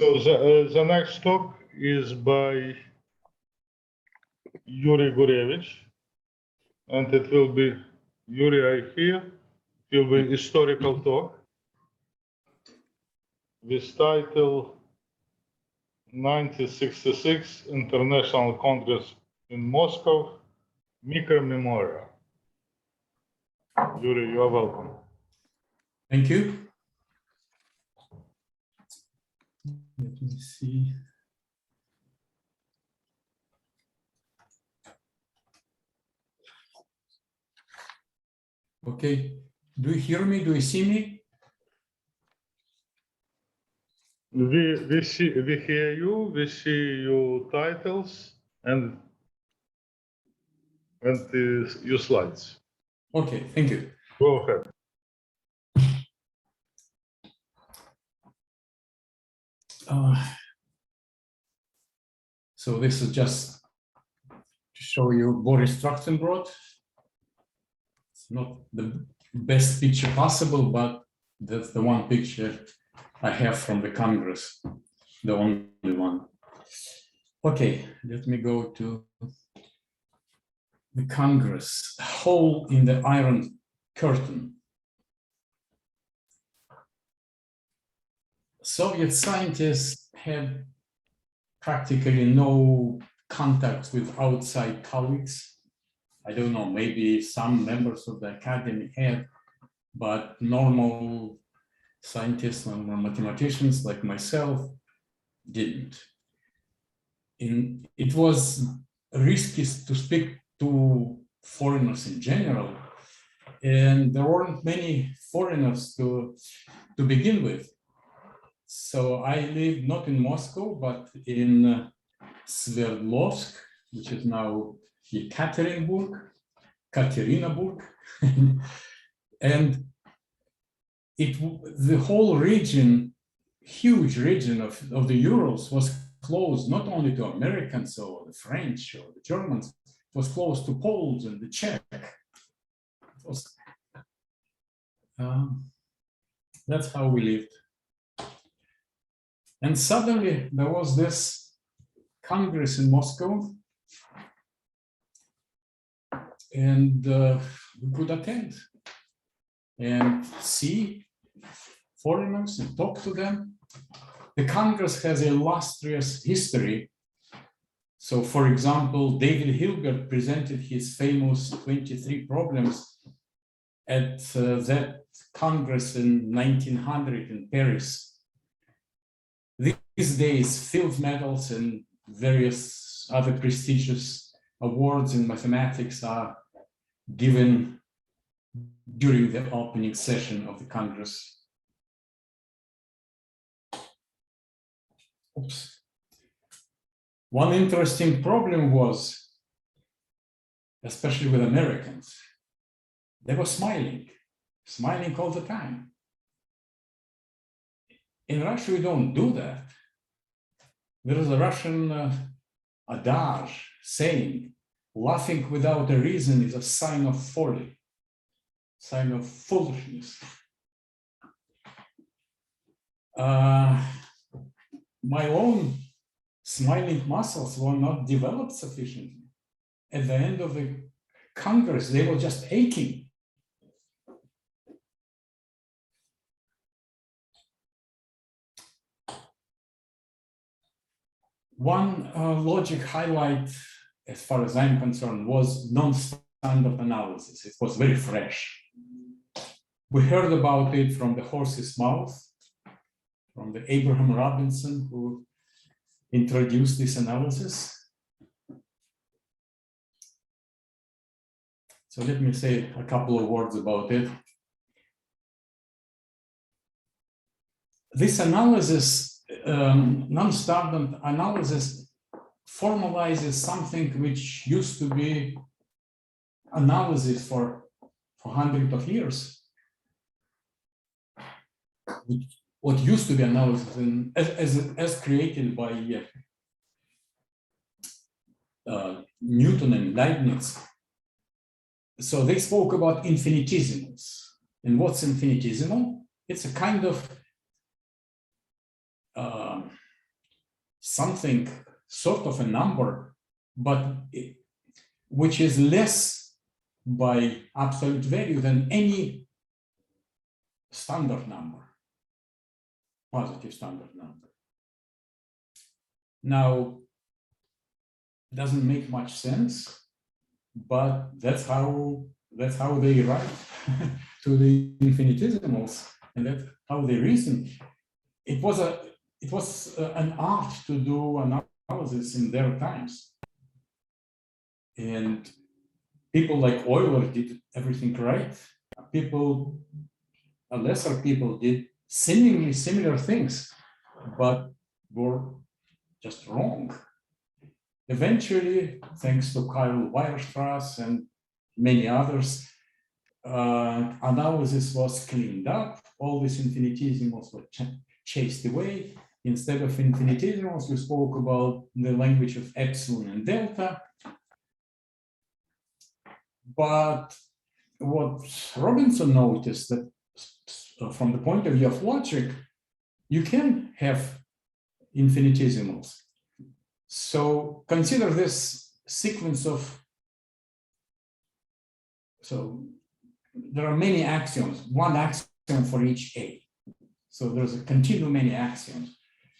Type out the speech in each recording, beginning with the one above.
So the next talk is by Yuri Gurevich, and it will be Yuri, I hear. It will be historical talk with title 1966 International Congress in Moscow, Micro-memoir. Yuri, you are welcome. Thank you. Let me see. Okay, do you hear me? Do you see me? We hear you, we see your titles and your slides. Okay, thank you. Go ahead. So this is just to show you Boris Trachtenbrot. It's not the best picture possible, but that's the one picture I have from the Congress, the only one. Okay, let me go to the Congress, hole in the Iron Curtain. Soviet scientists had practically no contact with outside colleagues. I don't know, maybe some members of the academy had, but normal scientists or mathematicians like myself didn't. It was risky to speak to foreigners in general, and there weren't many foreigners to begin with. So I lived not in Moscow, but in Sverdlovsk, which is now Yekaterinburg, and the whole region, huge region of the Urals was closed not only to Americans or the French or the Germans, it was closed to Poles and the Czech. That's how we lived. And suddenly there was this Congress in Moscow, and we could attend and see foreigners and talk to them. The Congress has an illustrious history. So, for example, David Hilbert presented his famous 23 problems at that Congress in 1900 in Paris. These days, field medals and various other prestigious awards in mathematics are given during the opening session of the Congress. Oops. One interesting problem was, especially with Americans, they were smiling all the time. In Russia, we don't do that. There is a Russian adage saying, laughing without a reason is a sign of folly, sign of foolishness. My own smiling muscles were not developed sufficiently. At the end of the Congress, they were just aching. One logic highlight, as far as I'm concerned, was non-standard analysis. It was very fresh. We heard about it from the horse's mouth, from the Abraham Robinson, who introduced this analysis. So let me say a couple of words about it. This analysis, non-standard analysis, formalizes something which used to be analysis for hundreds of years. What used to be analysis as created by Newton and Leibniz. So they spoke about infinitesimals. And what's infinitesimal? It's a kind of something sort of a number, but which is less by absolute value than any standard number, positive standard number. Now, it doesn't make much sense, but that's how they write to the infinitesimals, and that's how they reason. It was an art to do analysis in their times, and people like Euler did everything right. Lesser people did seemingly similar things, but were just wrong. Eventually, thanks to Karl Weierstrass and many others, analysis was cleaned up. All these infinitesimals were chased away. Instead of infinitesimals, we spoke about the language of epsilon and delta. But what Robinson noticed, that from the point of view of logic, you can have infinitesimals. So consider this sequence of, so there are many axioms, one axiom for each A. So there's a continuum many axioms,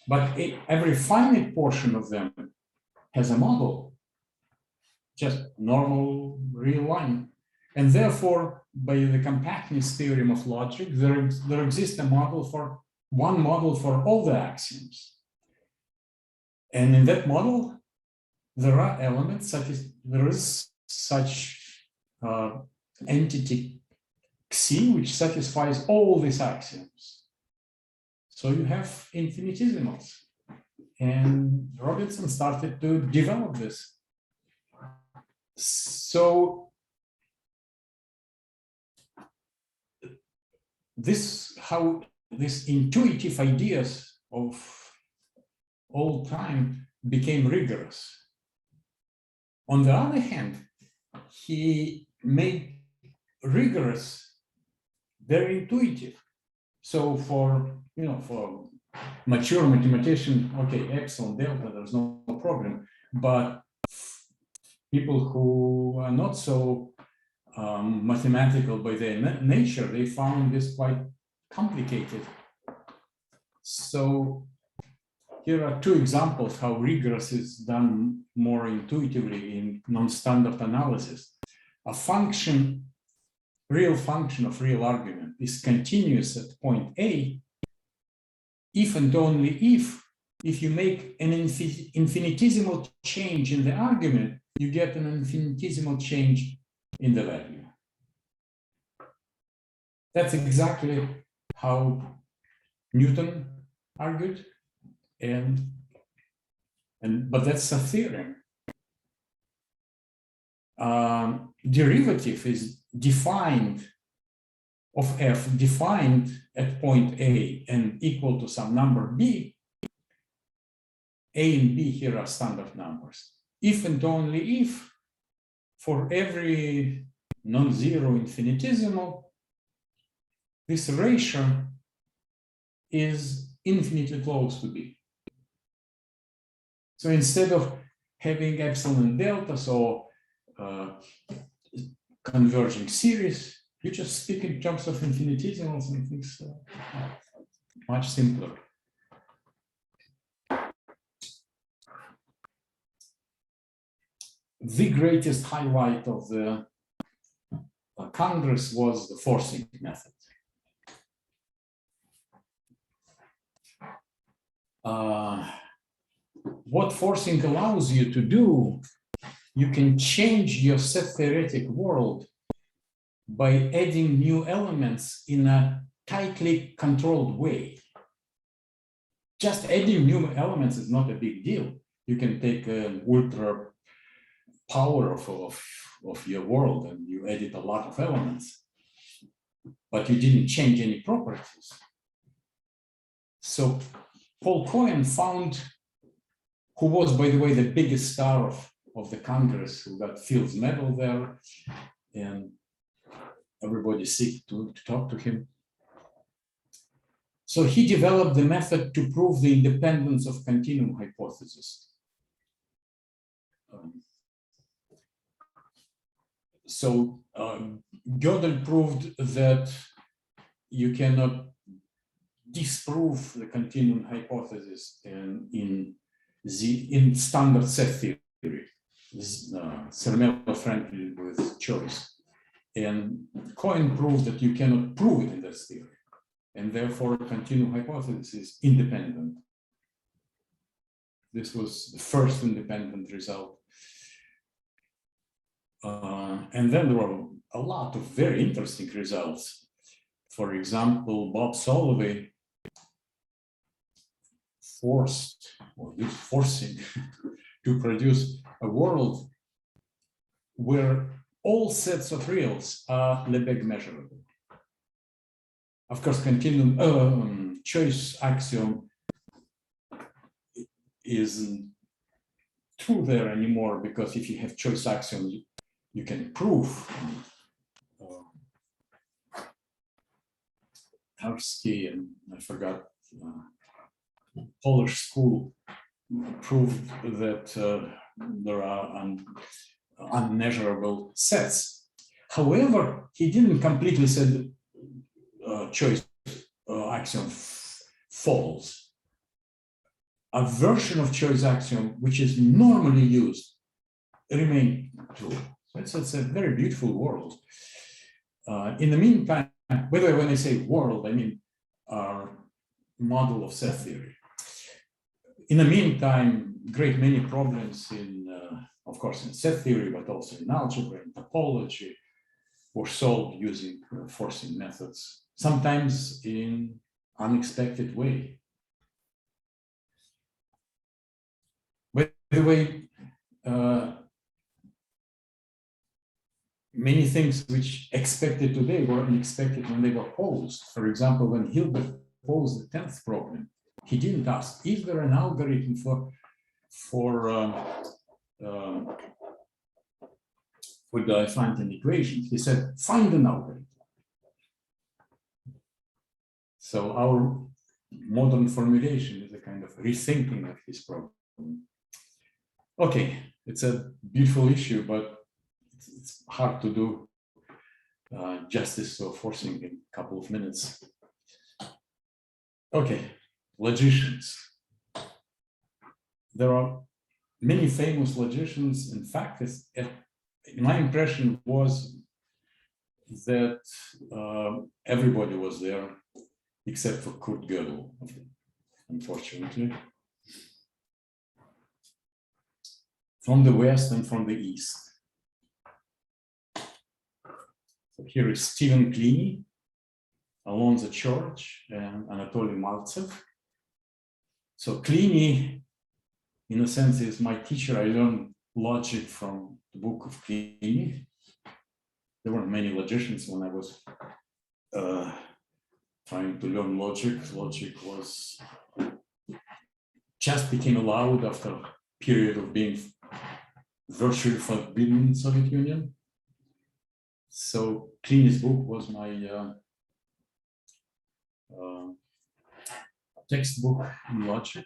but every finite portion of them has a model, just normal real line. And therefore, by the compactness theorem of logic, there exists a model for one model for all the axioms. And in that model, there are elements such as there is such entity Xi, which satisfies all these axioms. So you have infinitesimals. And Robinson started to develop this. So how these intuitive ideas of all time became rigorous. On the other hand, he made rigorous very intuitive. So for mature mathematician, okay, epsilon, delta, there's no problem. But people who are not so mathematical by their nature, they found this quite complicated. So here are two examples how rigorous is done more intuitively in non-standard analysis. A function, real function of real argument is continuous at point A if and only if you make an infinitesimal change in the argument, you get an infinitesimal change in the value. That's exactly how Newton argued, but that's a theorem. Derivative is defined of f defined at point A and equal to some number b. A and b here are standard numbers. If and only if for every non-zero infinitesimal, this ratio is infinitely close to b. So instead of having epsilon and delta, so converging series, you just speak in terms of infinitesimals and things much simpler. The greatest highlight of the Congress was the forcing method. What forcing allows you to do, you can change your set theoretic world by adding new elements in a tightly controlled way. Just adding new elements is not a big deal. You can take an ultra power of your world and you added a lot of elements, but you didn't change any properties. So Paul Cohen found, who was, by the way, the biggest star of the Congress, who got Fields Medal there, and everybody seeked to talk to him. So he developed the method to prove the independence of continuum hypothesis. Gödel proved that you cannot disprove the continuum hypothesis in standard set theory, Zermelo-Franklin with choice. And Cohen proved that you cannot prove it in this theory, and therefore continuum hypothesis is independent. This was the first independent result. And then there were a lot of very interesting results. For example, Bob Solovey forcing to produce a world where all sets of reals are Lebesgue measurable. Of course, continuum choice axiom isn't true there anymore, because if you have choice axiom, you can prove. Tarski and I forgot, Polish school proved that there are unmeasurable sets. However, he didn't completely say choice axiom false. A version of choice axiom, which is normally used, remained true. So it's a very beautiful world. In the meantime, by the way, when I say world, I mean our model of set theory. In the meantime, great many problems in, of course, in set theory, but also in algebra and topology were solved using forcing methods, sometimes in unexpected way. By the way, many things which expected today were unexpected when they were posed. For example, when Hilbert posed the 10th problem, he didn't ask, is there an algorithm for Diophantine equations? He said, find an algorithm. So our modern formulation is a kind of rethinking of his problem. Okay, it's a beautiful issue, but it's hard to do justice to forcing in a couple of minutes. Okay, logicians. There are many famous logicians. In fact, my impression was that everybody was there except for Kurt Gödel, unfortunately. From the West and from the East. So here is Stephen Kleene, Alonzo George, and Anatoly Maltsev. So Kleene, in a sense, is my teacher. I learned logic from the book of Kleene. There weren't many logicians when I was trying to learn logic. Logic was just became allowed after a period of being virtually forbidden in Soviet Union. So Kleene's book was my textbook in logic.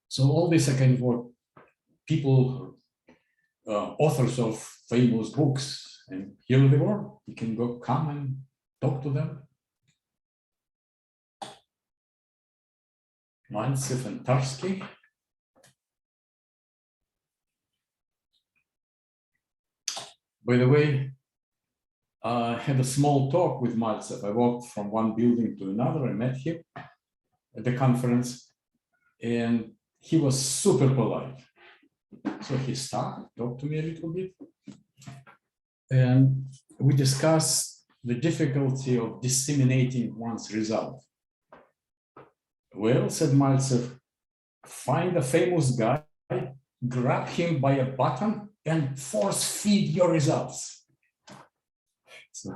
So all these are kind of what people, authors of famous books, and here they were. You can go come and talk to them. Maltsev and Tarski. By the way, I had a small talk with Maltsev. I walked from one building to another. I met him at the conference, and he was super polite. So he started, talked to me a little bit, and we discussed the difficulty of disseminating one's result. Well, said Maltsev, find a famous guy, grab him by a button, and force feed your results. So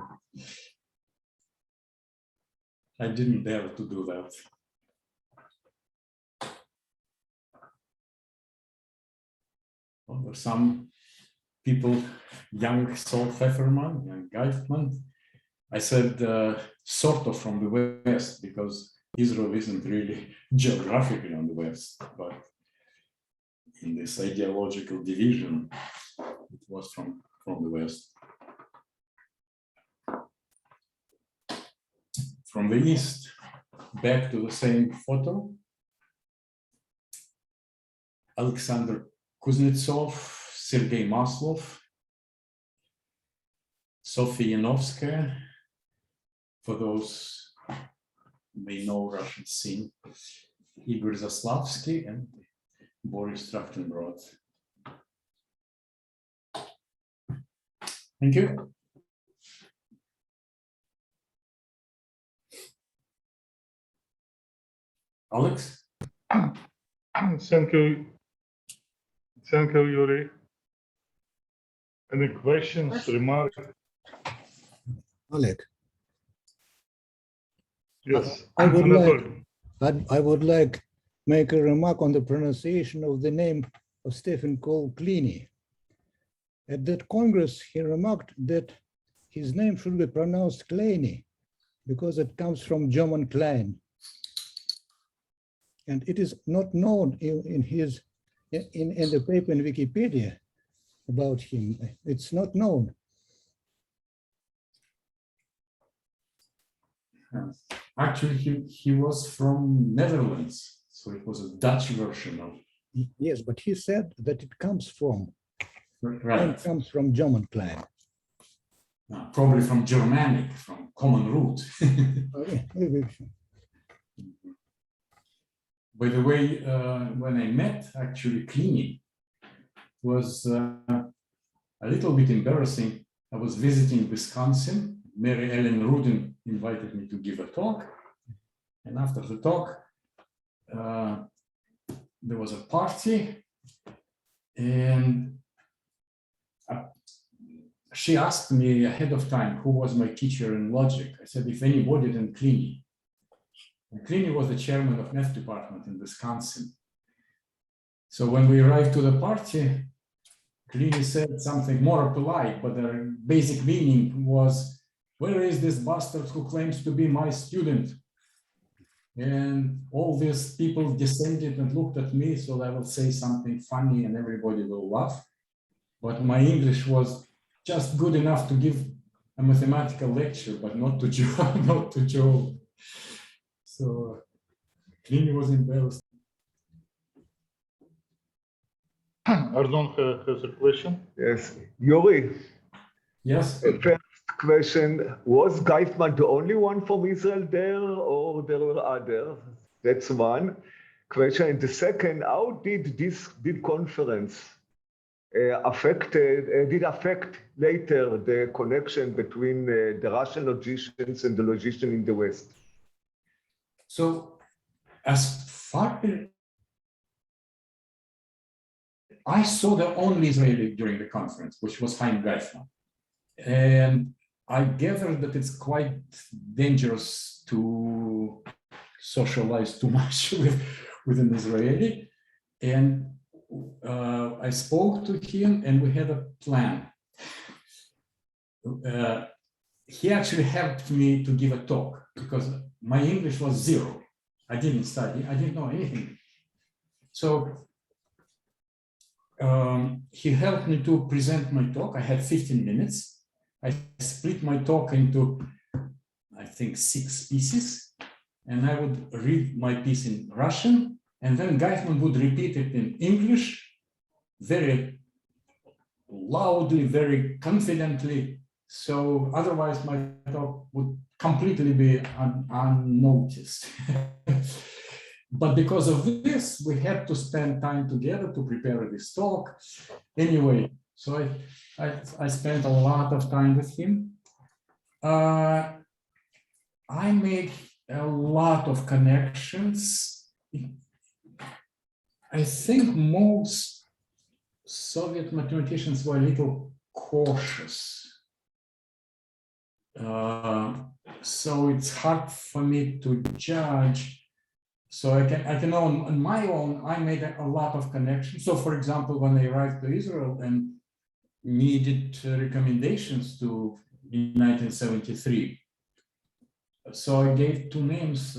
I didn't dare to do that. Well, there were some people, young Saul Pfefferman, young Geifman, I said sort of from the West, because Israel isn't really geographically on the West, but in this ideological division, it was from the West. From the East, back to the same photo. Alexander Kuznetsov, Sergei Maslov, Sofia Yanovskaya, for those who may know Russian scene, Igor Zaslavsky and Boris Trachtenbrod. Thank you. Alex? Thank you. Thank you, Yuri. Any questions, remarks? Oleg, Yes, I would Anatoly. I would like make a remark on the pronunciation of the name of Stephen Cole Kleene. At that Congress, he remarked that his name should be pronounced Kleine because it comes from German Klein. And it is not known in the paper in Wikipedia about him. It's not known. Actually, he was from Netherlands, so it was a Dutch version of. Yes, but he said that it comes from. Right. It comes from German Klein. Probably from Germanic, from common root. Okay. By the way, when I met actually Kleene, was a little bit embarrassing. I was visiting Wisconsin. Mary Ellen Rudin invited me to give a talk. And after the talk, there was a party. And she asked me ahead of time who was my teacher in logic. I said, if anybody, then Kleene. And Kleene was the chairman of math department in Wisconsin. So when we arrived to the party, Kleene said something more polite, but the basic meaning was, where is this bastard who claims to be my student? And all these people descended and looked at me, so I will say something funny and everybody will laugh. But my English was just good enough to give a mathematical lecture, but not to joke. So Kleene was embarrassed. Ardon has a question. Yes, Yuri. Yes. First question: was Geisman the only one from Israel there, or there were others? That's one question. And the second: how did this conference affect later the connection between the Russian logicians and the logicians in the West? So, as far as I saw the only Israeli during the conference, which was Chaim Geisman. And I gathered that it's quite dangerous to socialize too much with an Israeli. And I spoke to him and we had a plan. He actually helped me to give a talk because my English was zero. I didn't study, I didn't know anything. So he helped me to present my talk. I had 15 minutes. I split my talk into, I think, 6 pieces. And I would read my piece in Russian. And then Geisman would repeat it in English, very loudly, very confidently. So otherwise my talk would completely be unnoticed. But because of this, we had to spend time together to prepare this talk. Anyway, so I spent a lot of time with him. I made a lot of connections. I think most Soviet mathematicians were a little cautious. So it's hard for me to judge. So I can on my own, I made a lot of connections. So for example, when I arrived to Israel and needed recommendations in 1973, So I gave two names,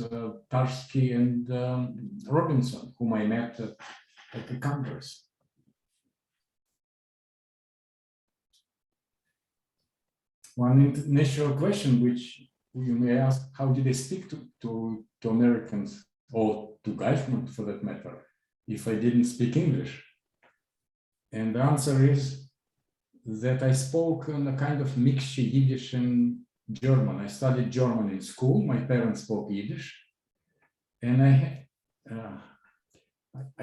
Tarski and Robinson, whom I met at the Congress. One natural question which you may ask, how did I speak to Americans or to Geisman for that matter, if I didn't speak English? And the answer is that I spoke in a kind of mixture Yiddish and German. I studied German in school. My parents spoke Yiddish. And I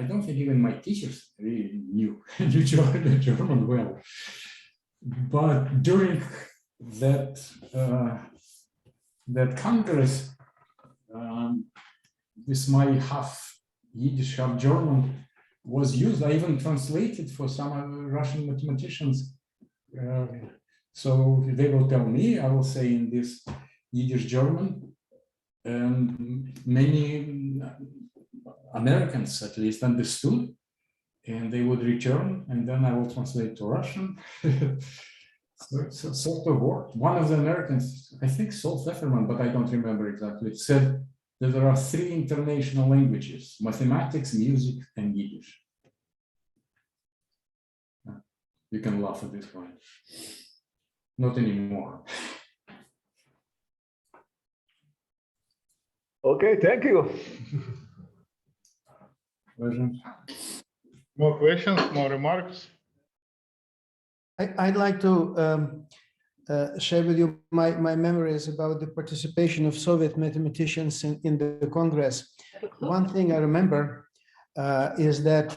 don't think even my teachers really knew German well. But during that Congress, this my half Yiddish, half German was used. I even translated for some Russian mathematicians. So they will tell me, I will say in this Yiddish German, and many Americans at least understood, and they would return, and then I will translate to Russian. So sort of worked. One of the Americans, I think Sol Pfefferman, but I don't remember exactly, said that there are three international languages: mathematics, music, and Yiddish. You can laugh at this point. Not anymore. Okay, thank you. Pleasure. More questions, more remarks? I'd like to share with you my memories about the participation of Soviet mathematicians in the Congress. One thing I remember is that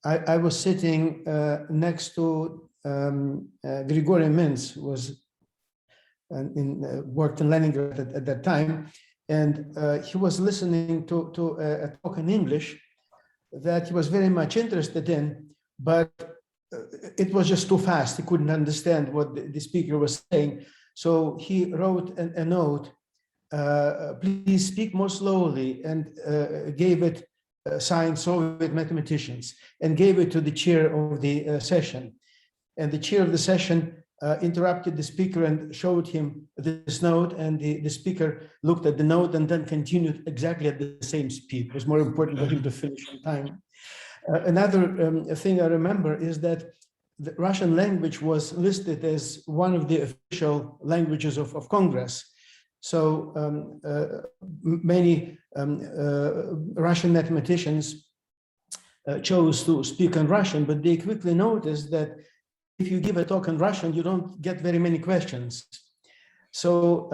I was sitting next to Grigory Mintz, who was worked in Leningrad at that time, and he was listening to a talk in English that he was very much interested in, but it was just too fast. He couldn't understand what the speaker was saying. So he wrote a note, please speak more slowly, and gave it signed Soviet mathematicians, and gave it to the chair of the session. And the chair of the session interrupted the speaker and showed him this note, and the speaker looked at the note and then continued exactly at the same speed. It was more important for him to finish on time. Another thing I remember is that the Russian language was listed as one of the official languages of Congress. So many Russian mathematicians chose to speak in Russian, but they quickly noticed that if you give a talk in Russian, you don't get very many questions. So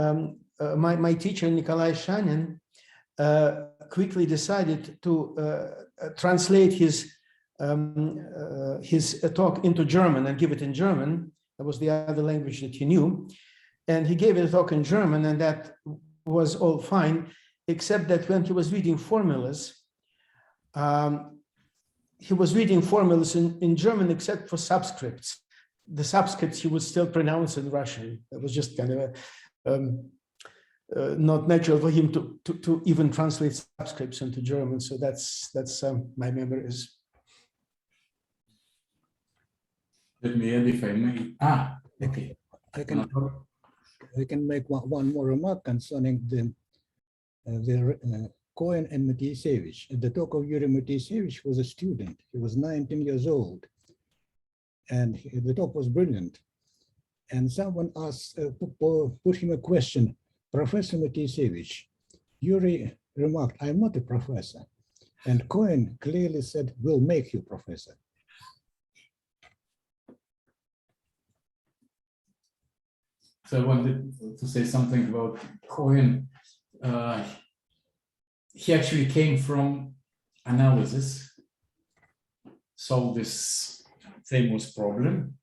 my teacher, Nikolai Shanin, quickly decided to translate his talk into German and give it in German. That was the other language that he knew. And he gave a talk in German, and that was all fine, except that when he was reading formulas, he was reading formulas in German except for subscripts. The subscripts he would still pronounce in Russian. That was just kind of not natural for him to even translate subscripts into German. So that's my memories. Let me add, if I may. Okay. I can make one more remark concerning the Cohen and Mathematicians. At the talk of Yuri Mathematicians was a student. He was 19 years old, and the talk was brilliant. And someone asked, put him a question, Professor Mathematicians. Yuri remarked, "I'm not a professor." And Cohen clearly said, "We'll make you professor." So I wanted to say something about Cohen. He actually came from analysis, solved this famous problem.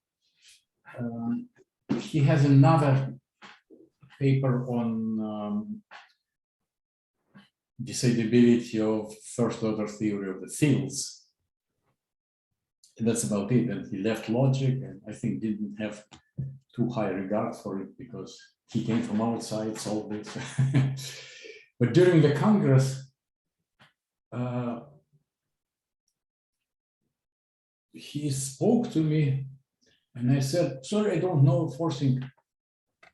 He has another paper on decidability of first-order theory of the fields. And that's about it. And he left logic, and I think didn't have too high regard for it because he came from outside, solved it. But during the Congress, he spoke to me, and I said, "Sorry, I don't know forcing."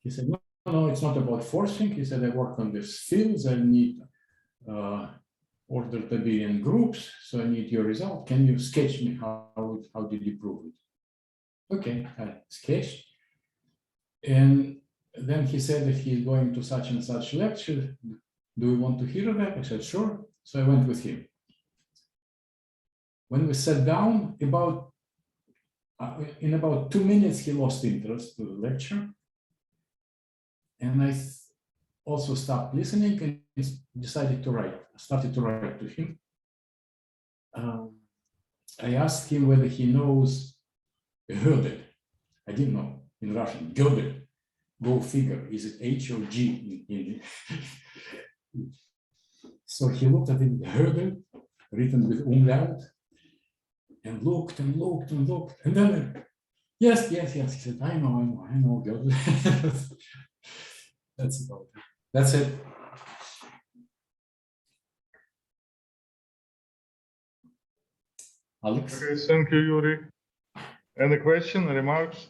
He said, "No, no, it's not about forcing. He said, I work on these fields. I need ordered abelian groups. So I need your result. Can you sketch me how did you prove it? Okay, I sketched. And then he said that he's going to such and such lecture. Do you want to hear that? I said, sure. So I went with him. When we sat down, in about 2 minutes, he lost interest to the lecture. And I also stopped listening and decided to write. I started to write to him. I asked him whether he knows Gödel. I didn't know in Russian. Gödel. Go figure. Is it H or G? So he looked at it, Gödel, written with umlaut, and looked and looked and looked. And then, yes. He said, I know Gödel. That's about it. That's it. Alex? Okay, thank you, Yuri. Any question, remarks?